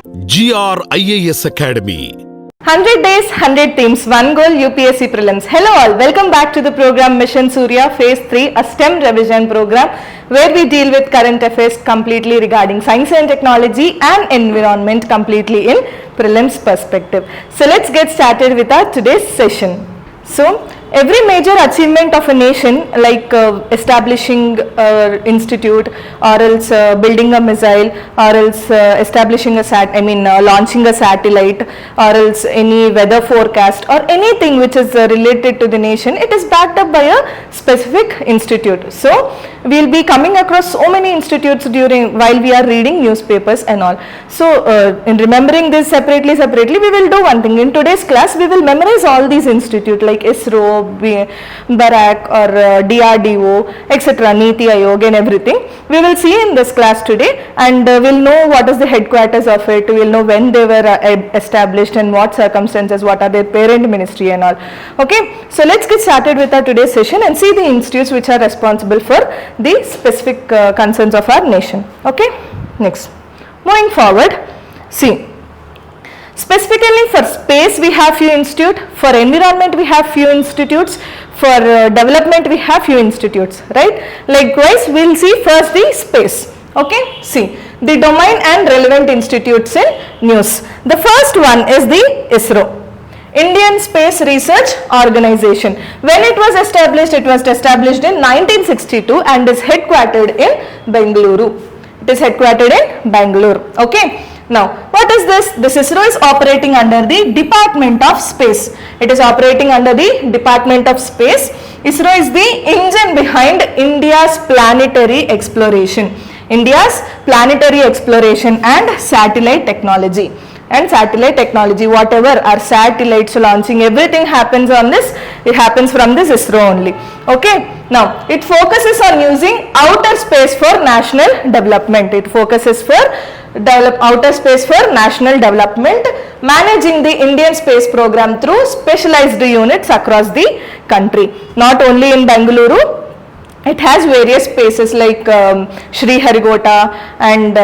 GRIAS Academy. 100 days, 100 themes, one goal, UPSC Prelims. Hello all, welcome back to the program Mission Surya Phase 3, a STEM revision program where we deal with current affairs completely regarding science and technology and environment completely in Prelims perspective. So let's get started with our today's session. So every major achievement of a nation like establishing an institute or else building a missile or else establishing a launching a satellite or else any weather forecast or anything which is related to the nation, it is backed up by a specific institute. So we will be coming across so many institutes while we are reading newspapers and all. So in remembering this separately we will do one thing. In today's class we will memorize all these institutes like ISRO, BARAC or DRDO, etc., Niti Aayog and everything. We will see in this class today, and we'll know what is the headquarters of it, we'll know when they were established and what circumstances, what are their parent ministry and all. Okay, so let's get started with our today's session and see the institutes which are responsible for the specific concerns of our nation. Okay, next, moving forward, see. Specifically for space we have few institutes, for environment we have few institutes, for development we have few institutes, right? Likewise we will see first the space. Okay, see the domain and relevant institutes in news. The first one is the ISRO, Indian Space Research Organization. When it was established in 1962 and is headquartered in Bengaluru. It is headquartered in Bangalore. Okay. Now, what is this? This ISRO is operating under the Department of Space. It is operating under the Department of Space. ISRO is the engine behind India's planetary exploration. India's planetary exploration and satellite technology. Whatever are satellites launching, everything happens on this, it happens from this ISRO only. Okay. Now, it focuses on using outer space for national development. It focuses for outer space for national development, managing the Indian space program through specialized units across the country. Not only in Bengaluru, it has various spaces like Sriharigota and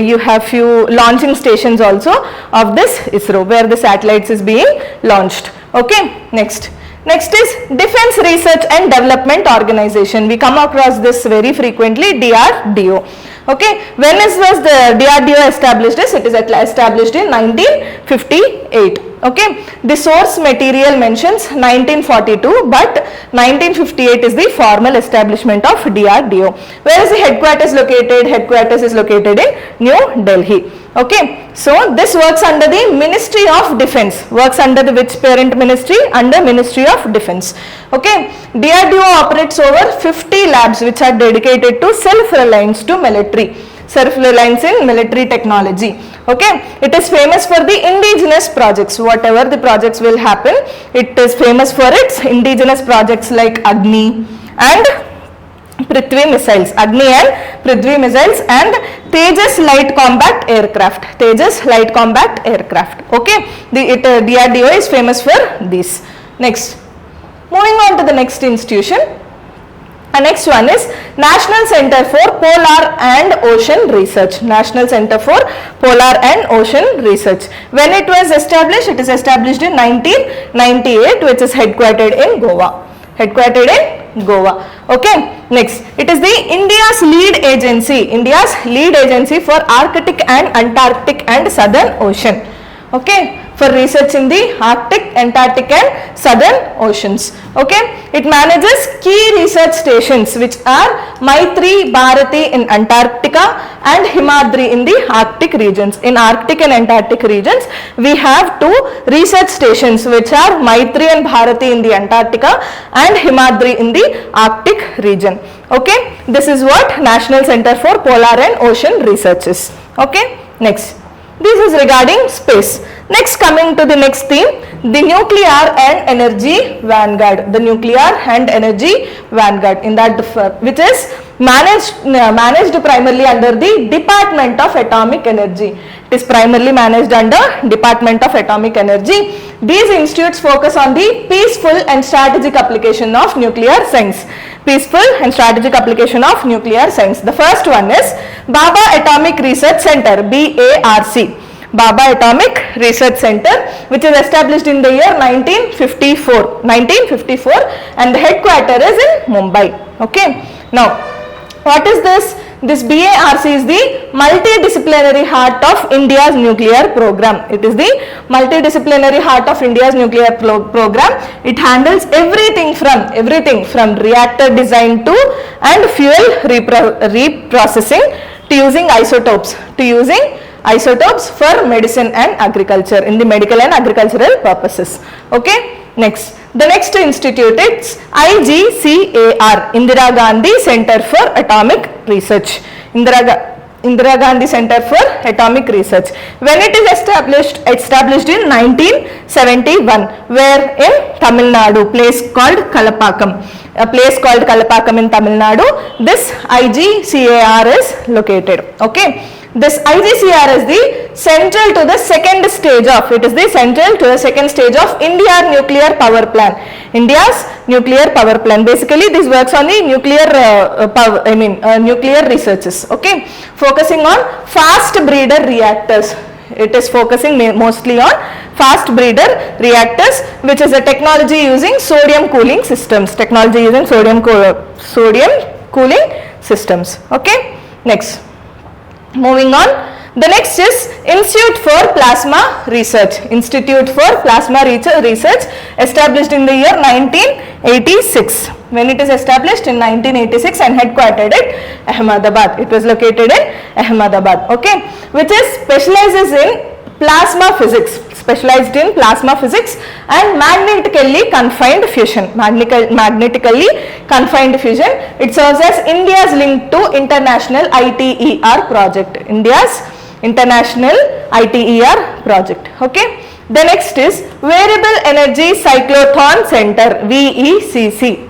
you have few launching stations also of this ISRO where the satellites is being launched. Okay, next is Defense Research and Development Organization. We come across this very frequently, DRDO. Okay, when was the DRDO established? It is established in 1958. Okay, the source material mentions 1942, but 1958 is the formal establishment of DRDO. Where is the headquarters located? Headquarters is located in New Delhi. Okay, so this works under the Ministry of Defense. Works under the which parent ministry? Under Ministry of Defense. Okay, DRDO operates over 50 labs which are dedicated to self-reliance to military. Self-reliance in military technology. Okay, it is famous for the indigenous projects. Whatever the projects will happen, it is famous for its indigenous projects like Agni and Prithvi missiles, Agni and Prithvi missiles, and Tejas light combat aircraft. Tejas light combat aircraft. Okay, DRDO is famous for this. Next, moving on to the next institution. The next one is National Center for Polar and Ocean Research. National Center for Polar and Ocean Research. When it was established? It is established in 1998, which is headquartered in Goa. Headquartered in Goa. Okay. Next, it is the India's lead agency for Arctic and Antarctic and Southern Ocean. Okay, for research in the Arctic, Antarctic and Southern Oceans. Okay, it manages key research stations which are Maitri, Bharati in Antarctica and Himadri in the Arctic regions. In Arctic and Antarctic regions, we have two research stations which are Maitri and Bharati in the Antarctica and Himadri in the Arctic region. Okay, this is what National Center for Polar and Ocean Research is. Okay, next. This is regarding space. Next, coming to the next theme, the nuclear and energy vanguard. The nuclear and energy vanguard, in that which is managed primarily under the Department of Atomic Energy. It is primarily managed under Department of Atomic Energy. These institutes focus on the peaceful and strategic application of nuclear science. peaceful and strategic application of nuclear science. The first one is Baba Atomic Research Center, BARC. Baba Atomic Research Center, which is established in the year 1954, and the headquarters is in Mumbai. Okay. Now, what is this? This BARC is the multidisciplinary heart of India's nuclear program. It is the multidisciplinary heart of India's nuclear program. It handles everything from reactor design to and fuel reprocessing to using isotopes for medicine and agriculture, in the medical and agricultural purposes. Okay. Next, the next institute is IGCAR, Indira Gandhi Center for Atomic Research. Indira Gandhi Center for Atomic Research. When it is established in 1971, where in Tamil Nadu, place called Kalapakam. A place called Kalapakam in Tamil Nadu. This IGCAR is located. Okay. This IGCAR is the central to the second stage of, India's nuclear power plan. India's nuclear power plan. Basically, this works on the nuclear researches. Okay. Focusing on fast breeder reactors. It is focusing mostly on fast breeder reactors, which is a technology using sodium cooling systems. Okay. Next. Moving on, the next is Institute for Plasma Research. Institute for Plasma Research, established in the year 1986. When it is established in 1986 and headquartered at Ahmedabad. It was located in Ahmedabad. Okay, which is specializes in plasma physics. And magnetically confined fusion. It serves as India's link to International ITER project. Okay. The next is Variable Energy Cyclotron Center, VECC.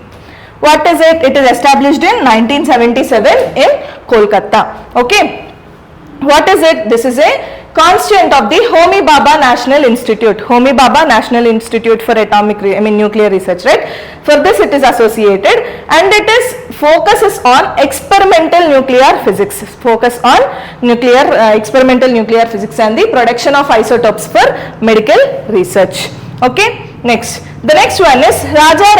What is it? It is established in 1977 in Kolkata. Okay. What is it? This is a constituent of the Homi Bhabha National Institute. Homi Bhabha National Institute for nuclear research, right? For this it is associated, and it is focuses on experimental nuclear physics. Experimental nuclear physics and the production of isotopes for medical research. Okay. Next, the next one is Raja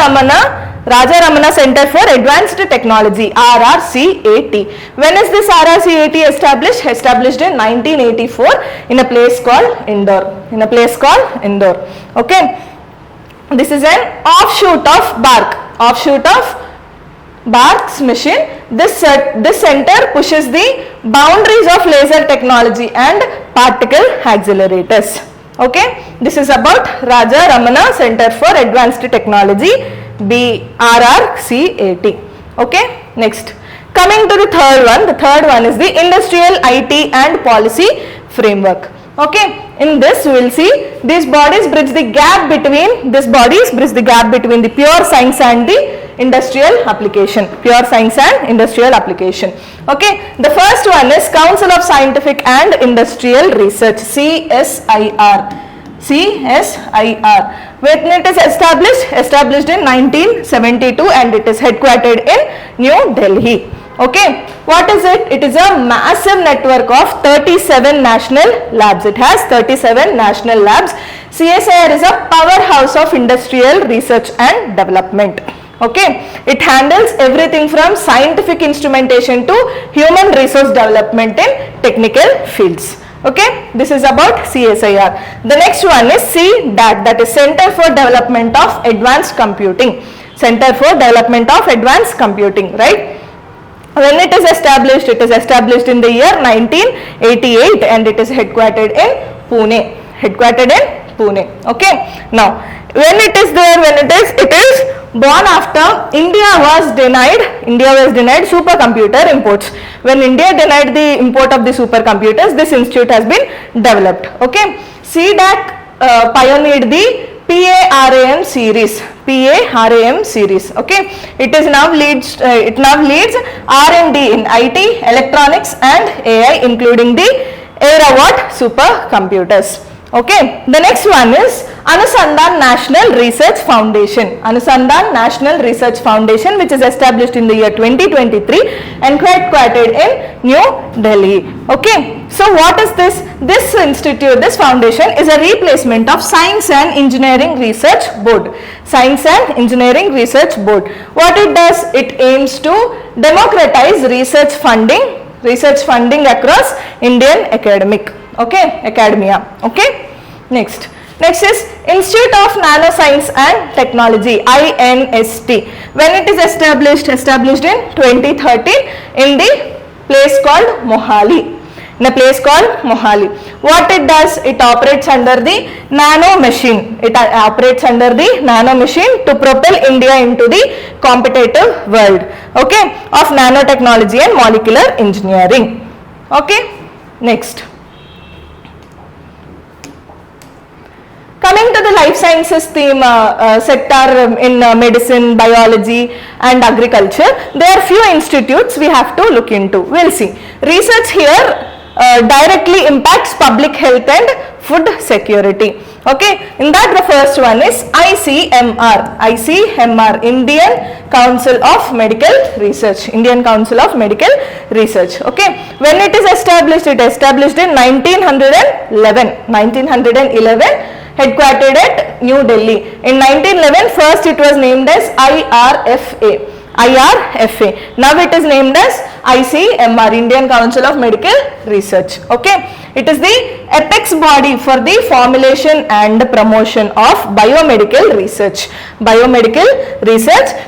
Ramana Center for Advanced Technology, RRCAT. When is this RRCAT established? Established in 1984 in a place called Indore. Okay. This is an offshoot of BARC's mission. This center pushes the boundaries of laser technology and particle accelerators. Okay. This is about Raja Ramana Center for Advanced Technology, RRCAT. Okay. Next, coming to the third one is the Industrial IT and Policy Framework. Okay. In this we will see these bodies bridge the gap between the pure science and the industrial application. Okay. The first one is Council of Scientific and Industrial Research, CSIR. When it is established in 1972, and it is headquartered in New Delhi. Okay. What is it? It is a massive network of 37 national labs. It has 37 national labs. CSIR is a powerhouse of industrial research and development. Okay. It handles everything from scientific instrumentation to human resource development in technical fields. Okay. This is about CSIR. The next one is CDAT, that is Center for Development of Advanced Computing. Right. When it is established in the year 1988, and it is headquartered in Pune. Okay. Now, when it is born after India was denied supercomputer imports. When India denied the import of the supercomputers, this institute has been developed. Okay. CDAC pioneered the PARAM series. Okay. It now leads R&D in IT, electronics and AI, including the era what supercomputers. Okay. The next one is Anusandhan National Research Foundation. Anusandhan National Research Foundation, which is established in the year 2023 and headquartered in New Delhi. Okay, so what is this? This institute, this foundation is a replacement of Science and Engineering Research Board. Science and Engineering Research Board. What it does? It aims to democratize research funding across Indian academia. Okay, next is Institute of Nanoscience and Technology, INST. When it is established in 2013 in the place called Mohali. What it does? It operates under the nano machine. It operates under the nano machine to propel India into the competitive world, okay, of nanotechnology and molecular engineering. Okay, next. Coming to the life sciences theme sector in medicine, biology and agriculture, there are few institutes we have to look into. We'll see. Research here directly impacts public health and food security. Okay, in that the first one is ICMR, Indian Council of Medical Research. Okay, when it is established, it established in 1911. Headquartered at New Delhi. In 1911, first it was named as IRFA. Now it is named as ICMR, Indian Council of Medical Research. Okay, it is the apex body for the formulation and promotion of biomedical research.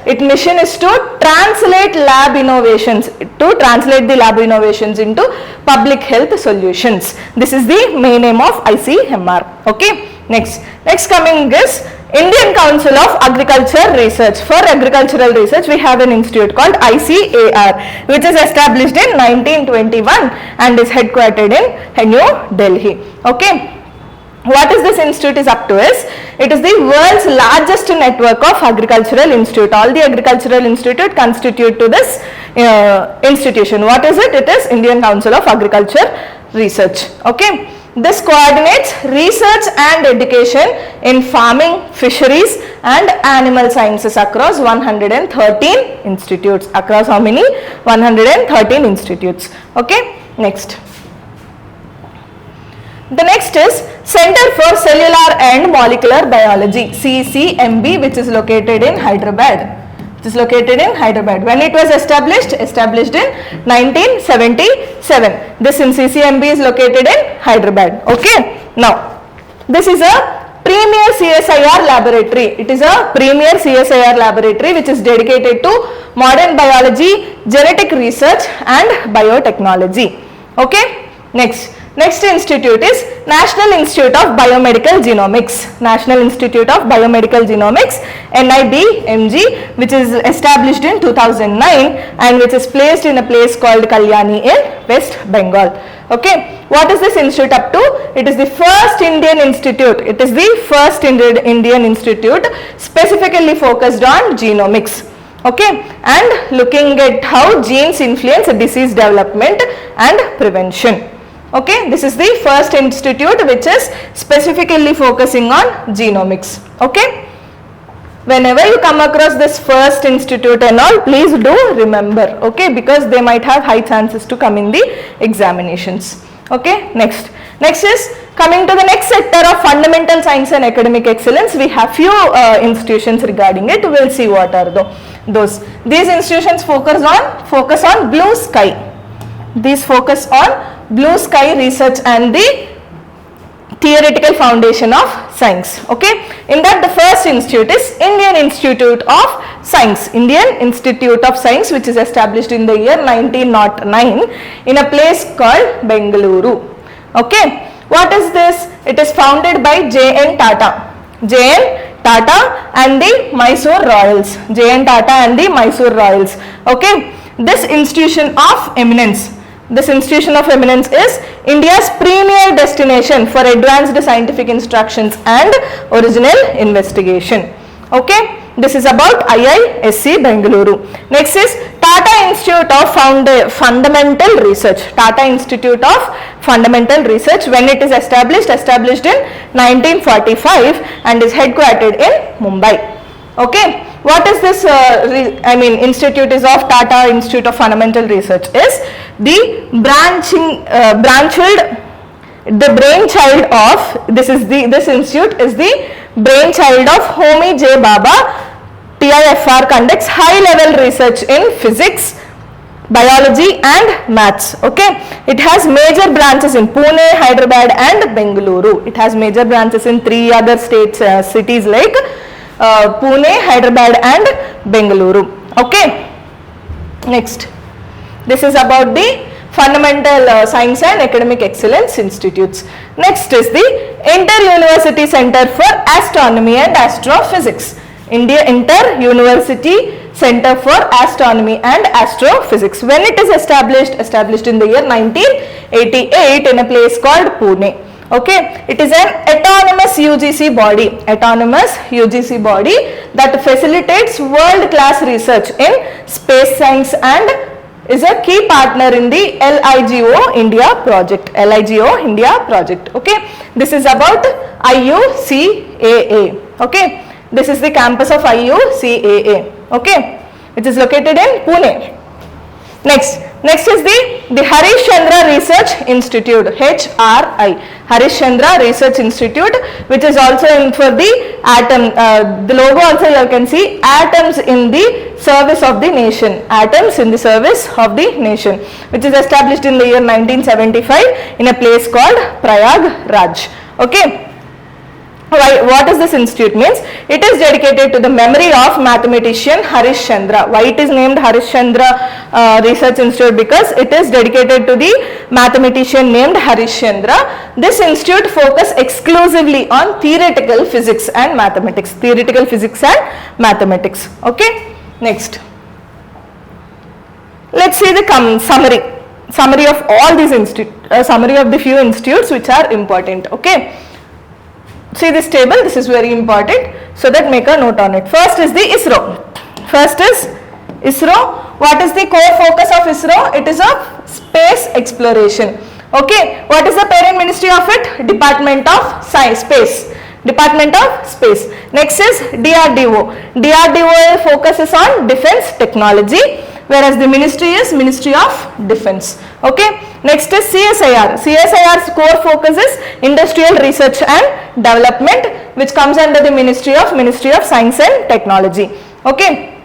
Its mission is to translate the lab innovations into public health solutions. This is the main aim of ICMR. Okay. Next coming is Indian Council of Agriculture Research. For agricultural research, we have an institute called ICAR, which is established in 1921 and is headquartered in New Delhi. Okay. What is this institute is up to is? It is the world's largest network of agricultural institute. All the agricultural institute constitute to this institution. What is it? It is Indian Council of Agriculture Research. Okay. This coordinates research and education in farming, fisheries and animal sciences across 113 institutes. Across how many? 113 institutes. Okay. Next. The next is Center for Cellular and Molecular Biology, CCMB, which is located in Hyderabad. When it was established in 1977. This in CCMB is located in Hyderabad. Okay. Now, this is a premier CSIR laboratory. It is a premier CSIR laboratory which is dedicated to modern biology, genetic research and biotechnology. Okay. Next institute is National Institute of Biomedical Genomics. NIBMG, which is established in 2009 and which is placed in a place called Kalyani in West Bengal. Okay, what is this institute up to? It is the first Indian institute specifically focused on genomics. Okay, and looking at how genes influence disease development and prevention. Okay, this is the first institute which is specifically focusing on genomics. Okay, whenever you come across this first institute and all, please do remember, okay, because they might have high chances to come in the examinations. Okay, next is coming to the next sector of fundamental science and academic excellence. We have few institutions regarding it. We'll see what are those. These institutions focus on blue sky. These focus on blue sky research and the theoretical foundation of science. Okay, in that the first institute is Indian Institute of Science, which is established in the year 1909 in a place called Bengaluru. Okay, what is this? It is founded by J.N. Tata and the Mysore Royals. Okay, this institution of eminence is India's premier destination for advanced scientific instructions and original investigation. Okay, this is about IISc Bengaluru. Next is Tata Tata Institute of Fundamental Research. Tata Institute of Fundamental Research, when it is established in 1945 and is headquartered in Mumbai. Okay, what is this institute is of Tata Institute of Fundamental Research is the brainchild of this institute is the brainchild of Homi J. Bhabha. TIFR conducts high level research in physics, biology and maths. Okay, it has major branches in Pune, Hyderabad and Bengaluru. It has major branches in 3 other states, cities like Pune, Hyderabad and Bengaluru. Okay, next, this is about the Fundamental Science and Academic Excellence Institutes. Next is the Inter-University Center for Astronomy and Astrophysics. India Inter-University Center for Astronomy and Astrophysics. When it is established in the year 1988 in a place called Pune. Okay, it is an autonomous UGC body that facilitates world-class research in space science and is a key partner in the LIGO India project. Okay, this is about IUCAA. Okay. This is the campus of IUCAA, okay, which is located in Pune. Next is the Harish Chandra Research Institute, HRI, Harish Chandra Research Institute, which is also in for the atom, the logo also you can see, atoms in the service of the nation, which is established in the year 1975 in a place called Prayagraj, okay. What does this institute means? It is dedicated to the memory of mathematician Harish Chandra. Why it is named Harish Chandra Research Institute? Because it is dedicated to the mathematician named Harish Chandra. This institute focuses exclusively on theoretical physics and mathematics. Okay. Next, let's see the summary of all these summary of the few institutes which are important. Okay. See this table, this is very important, so that make a note on it. First is the ISRO. What is the core focus of ISRO? It is of space exploration. Okay, what is the parent ministry of it? Department of Space. Next is DRDO. DRDO focuses on defense technology, whereas the ministry is Ministry of Defense. Okay. Next is CSIR. CSIR's core focus is industrial research and development, which comes under the Ministry of Science and Technology. Okay.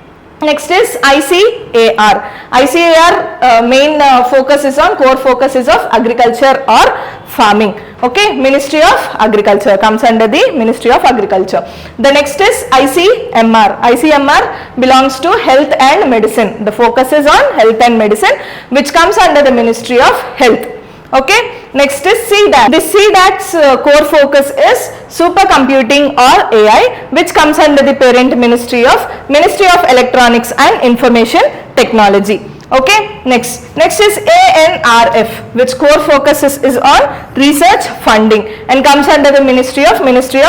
Next is ICAR. ICAR main focus is on, core focus is of agriculture or farming. Okay, Ministry of Agriculture comes under the Ministry of Agriculture. The next is ICMR. ICMR belongs to Health and Medicine. The focus is on Health and Medicine, which comes under the Ministry of Health. Okay, next is CDAT. The CDAT's core focus is supercomputing or AI, which comes under the parent Ministry of Electronics and Information Technology. Okay, next is ANRF, which core focus is on research funding and comes under the Ministry of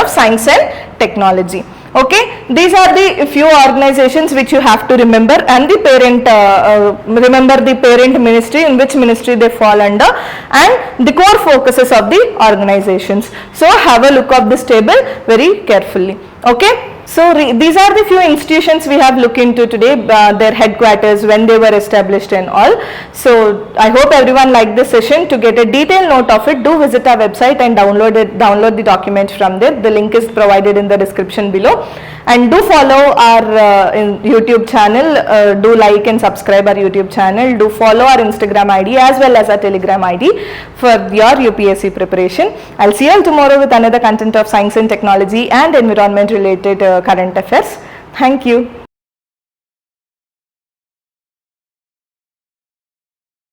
Science and Technology. Okay, these are the few organizations which you have to remember, and the parent remember the parent ministry, in which ministry they fall under, and the core focuses of the organizations. So have a look of this table very carefully. Okay. So these are the few institutions we have looked into today, their headquarters, when they were established and all. So I hope everyone liked this session. To get a detailed note of it, do visit our website and download the document from there. The link is provided in the description below. And do follow our YouTube channel, do like and subscribe our YouTube channel, do follow our Instagram ID as well as our Telegram ID for your UPSC preparation. I'll see you all tomorrow with another content of science and technology and environment related current affairs. Thank you.